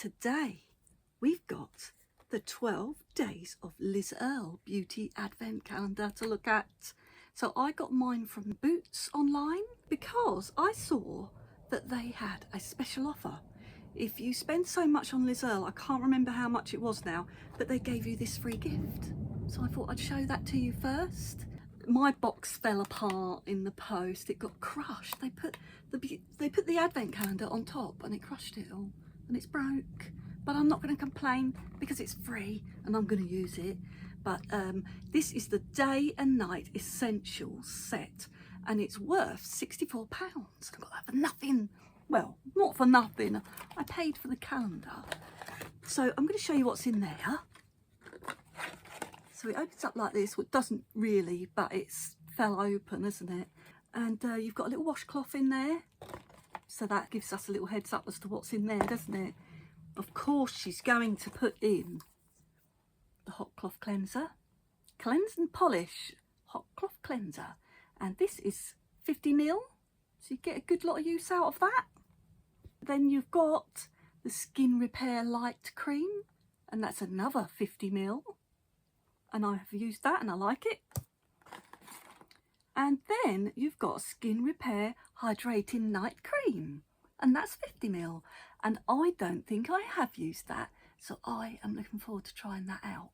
today we've got the 12 days of Liz Earle Beauty Advent Calendar to look at. So I got mine from Boots online because I saw that they had a special offer. If you spend so much on Liz Earle, I can't remember how much it was now, but they gave you this free gift. So I thought I'd show that to you first. My box fell apart in the post. It got crushed. They put the advent calendar on top and it crushed it all and it's broke. But I'm not going to complain because it's free and I'm going to use it. But this is the Day and Night Essentials set and it's worth £64. I got that for nothing. Well, not for nothing. I paid for the calendar. So I'm going to show you what's in there. So it opens up like this. Well, it doesn't really, but it's fell open, isn't it? And you've got a little washcloth in there. So that gives us a little heads up as to what's in there, doesn't it? Of course, she's going to put in the hot cloth cleanser. Cleanse and polish hot cloth cleanser. And this is 50ml. So you get a good lot of use out of that. Then you've got the Skin Repair Light Cream. And that's another 50ml. And I have used that and I like it. And then you've got Skin Repair Hydrating Night Cream. And that's 50ml. And I don't think I have used that. So I am looking forward to trying that out.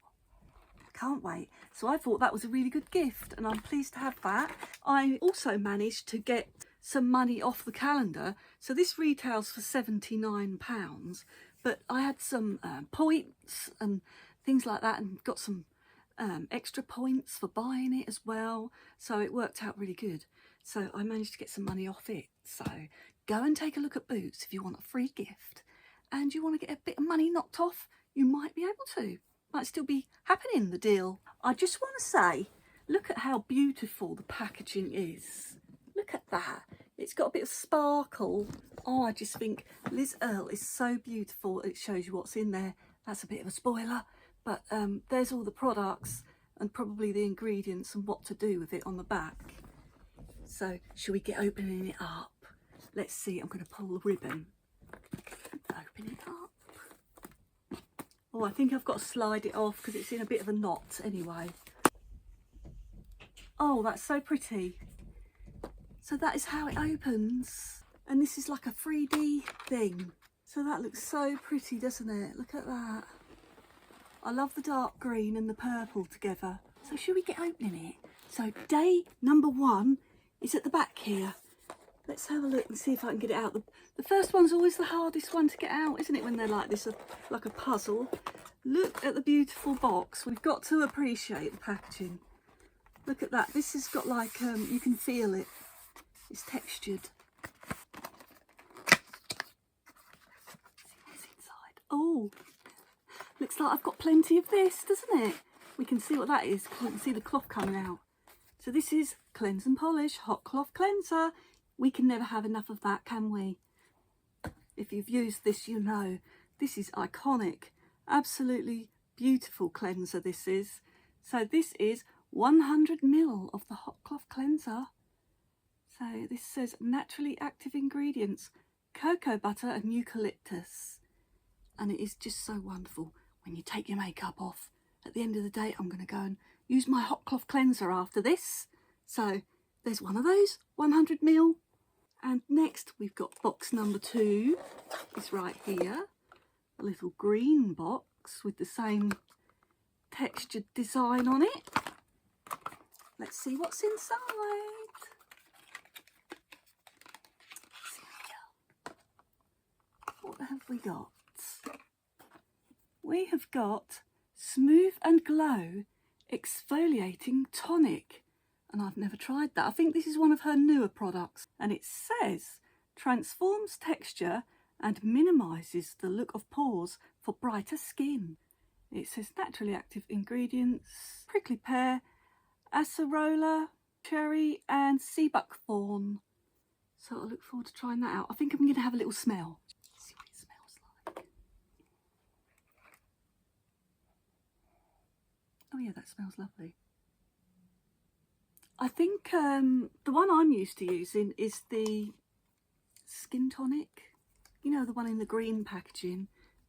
Can't wait. So I thought that was a really good gift and I'm pleased to have that. I also managed to get some money off the calendar. So this retails for £79. But I had some points and things like that and got some extra points for buying it as well, so it worked out really good. So I managed to get some money off it. So go and take a look at Boots if you want a free gift and you want to get a bit of money knocked off. You might be able to. Might still be happening, the deal. I just want to say, look at how beautiful the packaging is. Look at that. It's got a bit of sparkle. Oh, I just think Liz Earle is so beautiful. It shows you what's in there. That's a bit of a spoiler. But there's all the products and probably the ingredients and what to do with it on the back. So shall we get opening it up? Let's see. I'm going to pull the ribbon. Open it up. Oh, I think I've got to slide it off because it's in a bit of a knot anyway. Oh, that's so pretty. So that is how it opens. And this is like a 3D thing. So that looks so pretty, doesn't it? Look at that. I love the dark green and the purple together. So should we get opening it? So day number 1 is at the back here. Let's have a look and see if I can get it out. The first one's always the hardest one to get out, isn't it, when they're like this, like a puzzle. Look at the beautiful box. We've got to appreciate the packaging. Look at that. This has got like, you can feel it. It's textured. See what's inside. Oh. Looks like I've got plenty of this, doesn't it? We can see what that is. We can see the cloth coming out. So this is Cleanse and Polish Hot Cloth Cleanser. We can never have enough of that, can we? If you've used this, you know. This is iconic. Absolutely beautiful cleanser this is. So this is 100ml of the Hot Cloth Cleanser. So this says naturally active ingredients, cocoa butter and eucalyptus. And it is just so wonderful. When you take your makeup off, at the end of the day, I'm going to go and use my hot cloth cleanser after this. So there's one of those, 100ml. And next we've got box number 2. It's right here. A little green box with the same textured design on it. Let's see what's inside. What have we got? We have got Smooth and Glow Exfoliating Tonic. And I've never tried that. I think this is one of her newer products. And it says, transforms texture and minimises the look of pores for brighter skin. It says naturally active ingredients, prickly pear, acerola, cherry and sea buckthorn. So I look forward to trying that out. I think I'm going to have a little smell. See what it smells like. Oh yeah, that smells lovely. I think the one I'm used to using is the Skin Tonic. You know, the one in the green packaging.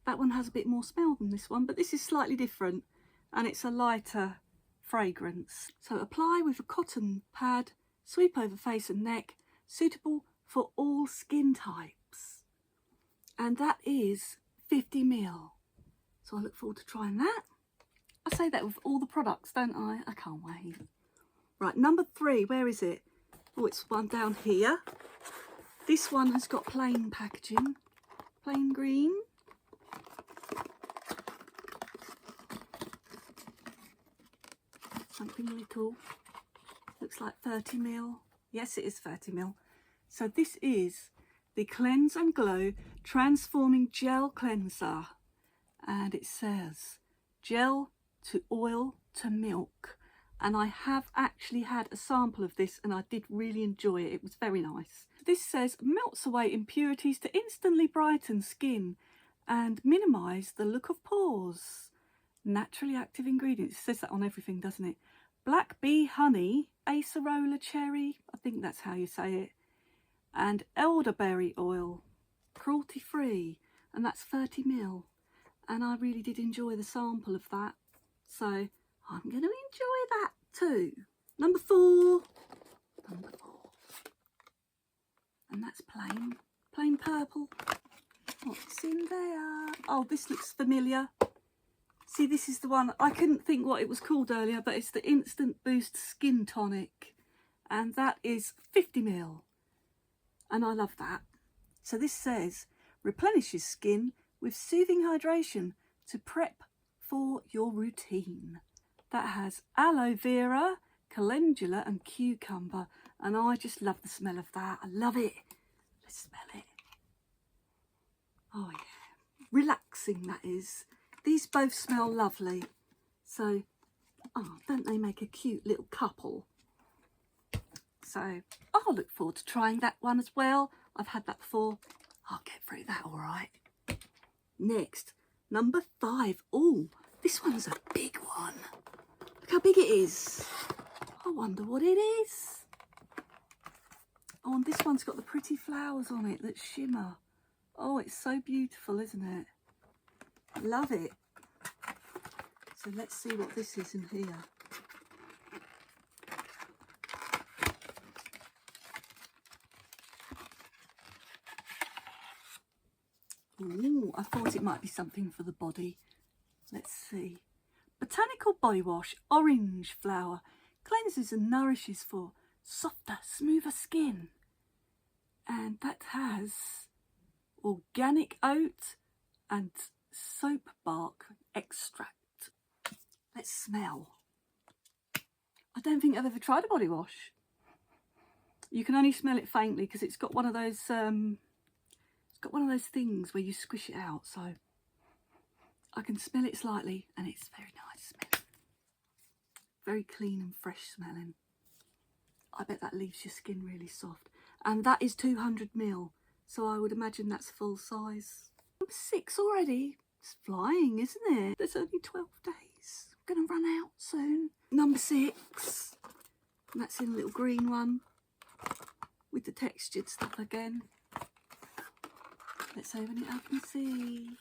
That one has a bit more smell than this one, but this is slightly different and it's a lighter fragrance. So apply with a cotton pad, sweep over face and neck, suitable for all skin types. And that is 50 ml. So I look forward to trying that. I say that with all the products, don't I? I can't wait. Right, number 3, where is it? Oh, it's one down here. This one has got plain packaging, plain green. Something little, looks like 30 ml. Yes, it is 30 ml. So this is the Cleanse and Glow Transforming Gel Cleanser. And it says gel to oil to milk. And I have actually had a sample of this and I did really enjoy it. It was very nice. This says melts away impurities to instantly brighten skin and minimise the look of pores. Naturally active ingredients. It says that on everything, doesn't it? Black bee honey, acerola cherry, I think that's how you say it, and elderberry oil, cruelty free, and that's 30 ml. And I really did enjoy the sample of that, so I'm going to enjoy that too. Number 4, and that's plain purple. What's in there? Oh, this looks familiar. See, this is the one, I couldn't think what it was called earlier, but it's the Instant Boost Skin Tonic. And that is 50 ml. And I love that. So this says, replenishes skin with soothing hydration to prep for your routine. That has aloe vera, calendula and cucumber. And I just love the smell of that. I love it. Let's smell it. Oh yeah, relaxing that is. These both smell lovely. So, oh, don't they make a cute little couple? So, I'll look forward to trying that one as well. I've had that before. I'll get through that all right. Next, number 5. Oh, this one's a big one. Look how big it is. I wonder what it is. Oh, and this one's got the pretty flowers on it that shimmer. Oh, it's so beautiful, isn't it? Love it. So let's see what this is in here. Ooh, I thought it might be something for the body. Let's see. Botanical body wash, orange flower, cleanses and nourishes for softer, smoother skin. And that has organic oat and soap bark extract. Let's smell. I don't think I've ever tried a body wash. You can only smell it faintly because it's got one of those things where you squish it out, so I can smell it slightly and it's very nice smelling. Very clean and fresh smelling. I bet that leaves your skin really soft. And that is 200 ml, so I would imagine that's full size. Number 6 already. It's flying, isn't it? There's only 12 days. I'm going to run out soon. Number 6. And that's in a little green one with the textured stuff again. Let's open it up and see.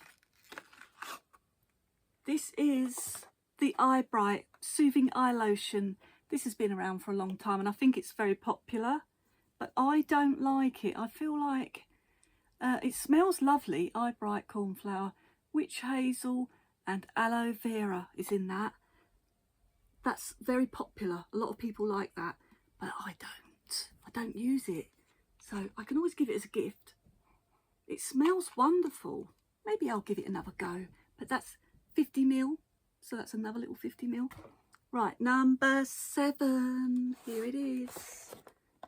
This is the Eye Bright Soothing Eye Lotion. This has been around for a long time and I think it's very popular, but I don't like it. I feel like it smells lovely. Eye Bright cornflower, witch hazel and aloe vera is in that. That's very popular. A lot of people like that, but I don't use it. So I can always give it as a gift. It smells wonderful. Maybe I'll give it another go, but that's 50 ml. So that's another little 50 ml. Right, number 7. Here it is.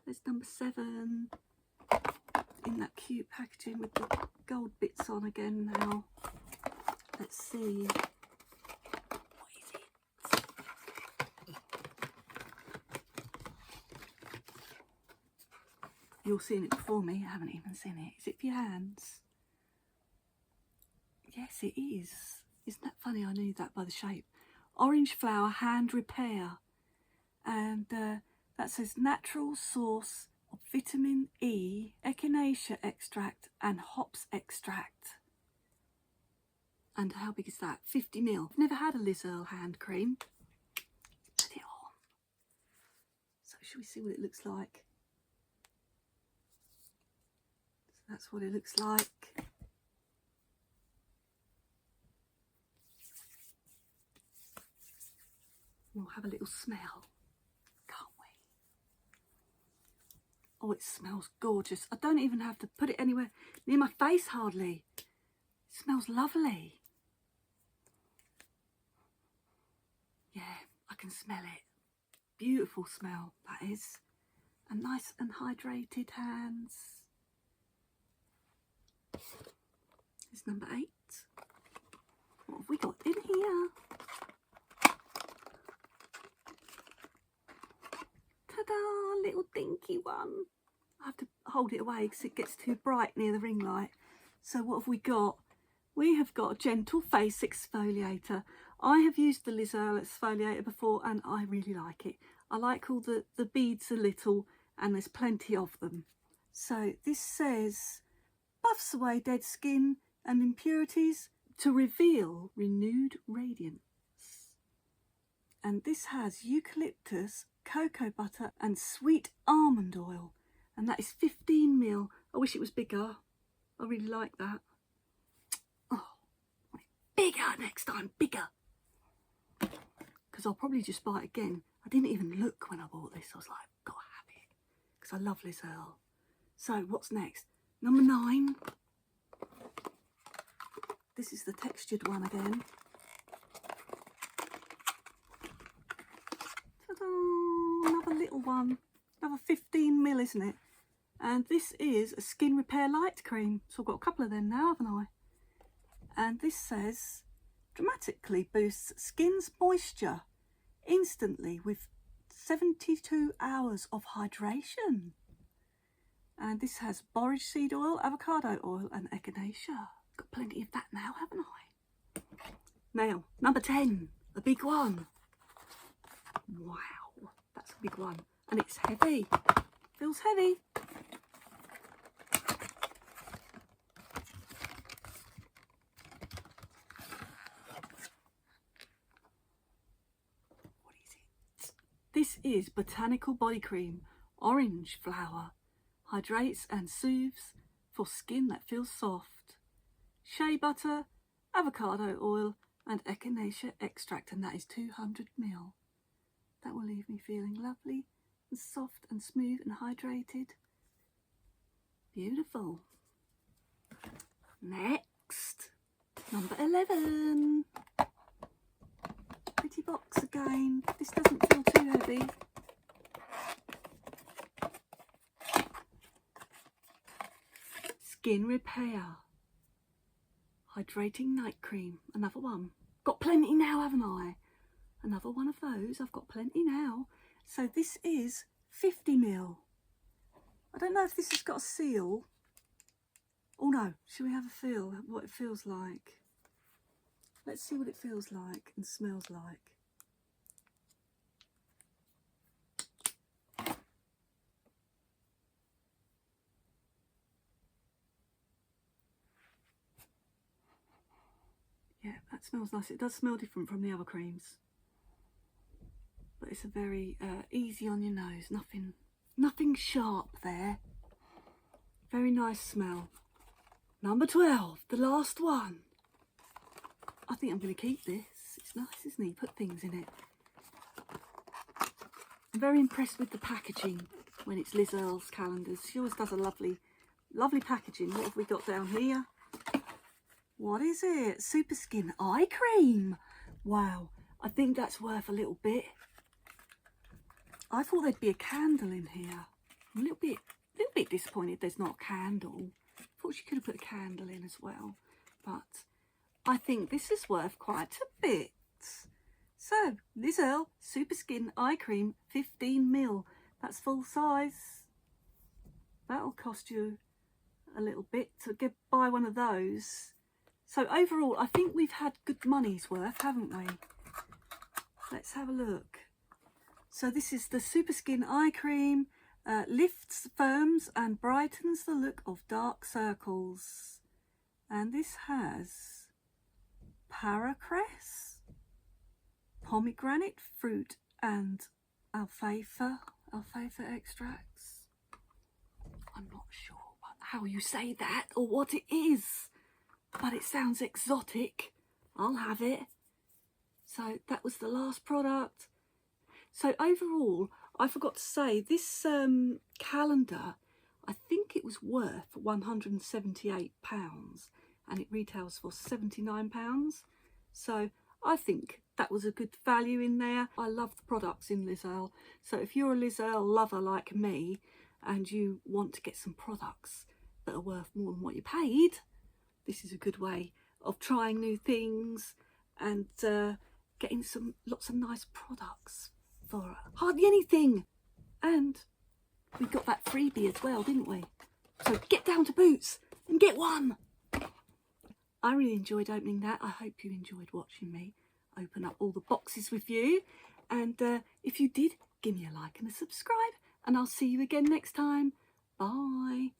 There's number 7. In that cute packaging with the gold bits on again now. Let's see. What is it? You're seeing it before me. I haven't even seen it. Is it for your hands? Yes, it is. Isn't that funny? I knew that by the shape. Orange flower hand repair. And that says natural source of vitamin E, echinacea extract and hops extract. And how big is that? 50 ml. I've never had a Liz Earle hand cream. Let's put it on. So shall we see what it looks like? So that's what it looks like. We'll have a little smell, can't we? Oh, it smells gorgeous. I don't even have to put it anywhere near my face hardly. It smells lovely. Yeah, I can smell it. Beautiful smell, that is. And nice and hydrated hands. It's number 8. What have we got in here? Ta-da, little dinky one. I have to hold it away because it gets too bright near the ring light. So what have we got? We have got a gentle face exfoliator. I have used the Liz Earle exfoliator before and I really like it. I like all the beads a little and there's plenty of them. So this says, buffs away dead skin and impurities to reveal renewed radiance. And this has eucalyptus, cocoa butter and sweet almond oil. And that is 15 ml. I wish it was bigger. I really like that. Oh, bigger next time, bigger. Because I'll probably just buy it again. I didn't even look when I bought this. I was like, gotta have it. Because I love Liz Earle. So what's next? Number 9. This is the textured one again. Ta-da! Another little one. Another 15 ml, isn't it? And this is a skin repair light cream. So I've got a couple of them now, haven't I? And this says, dramatically boosts skin's moisture instantly with 72 hours of hydration. And this has borage seed oil, avocado oil and echinacea. Got plenty of that now, haven't I? Now, number 10, a big one. Wow, that's a big one. And it's heavy. Feels heavy. What is it? This is Botanical Body Cream, Orange Flower. Hydrates and soothes for skin that feels soft. Shea butter, avocado oil and echinacea extract, and that is 200 ml. That will leave me feeling lovely and soft and smooth and hydrated. Beautiful. Next, number 11. Pretty box again. This doesn't feel too heavy. Skin Repair Hydrating Night Cream. Another one. Got plenty now, haven't I? Another one of those. I've got plenty now. So this is 50 ml. I don't know if this has got a seal. Oh no, should we have a feel what it feels like? Let's see what it feels like and smells like. Yeah, that smells nice. It does smell different from the other creams. But it's a very easy on your nose. Nothing sharp there. Very nice smell. Number 12, the last one. I think I'm going to keep this. It's nice, isn't it? You put things in it. I'm very impressed with the packaging when it's Liz Earle's calendars. She always does a lovely packaging. What have we got down here? What is it? Super Skin Eye Cream. Wow, I think that's worth a little bit. I thought there'd be a candle in here. I'm a little bit disappointed there's not a candle. I thought she could have put a candle in as well. But I think this is worth quite a bit. So, Liz Earle Super Skin Eye Cream, 15 ml. That's full size. That'll cost you a little bit to buy one of those. So overall, I think we've had good money's worth, haven't we? Let's have a look. So this is the Super Skin Eye Cream. Lifts, firms and brightens the look of dark circles. And this has paracress, pomegranate, fruit and alfalfa extracts. I'm not sure how you say that or what it is, but it sounds exotic. I'll have it. So that was the last product. So overall, I forgot to say, this calendar, I think it was worth £178 and it retails for £79. So I think that was a good value in there. I love the products in Liz Earle. So if you're a Liz Earle lover like me and you want to get some products that are worth more than what you paid, this is a good way of trying new things and getting lots of nice products for hardly anything. And we got that freebie as well, didn't we? So get down to Boots and get one. I really enjoyed opening that. I hope you enjoyed watching me open up all the boxes with you. And if you did, give me a like and a subscribe, and I'll see you again next time. Bye.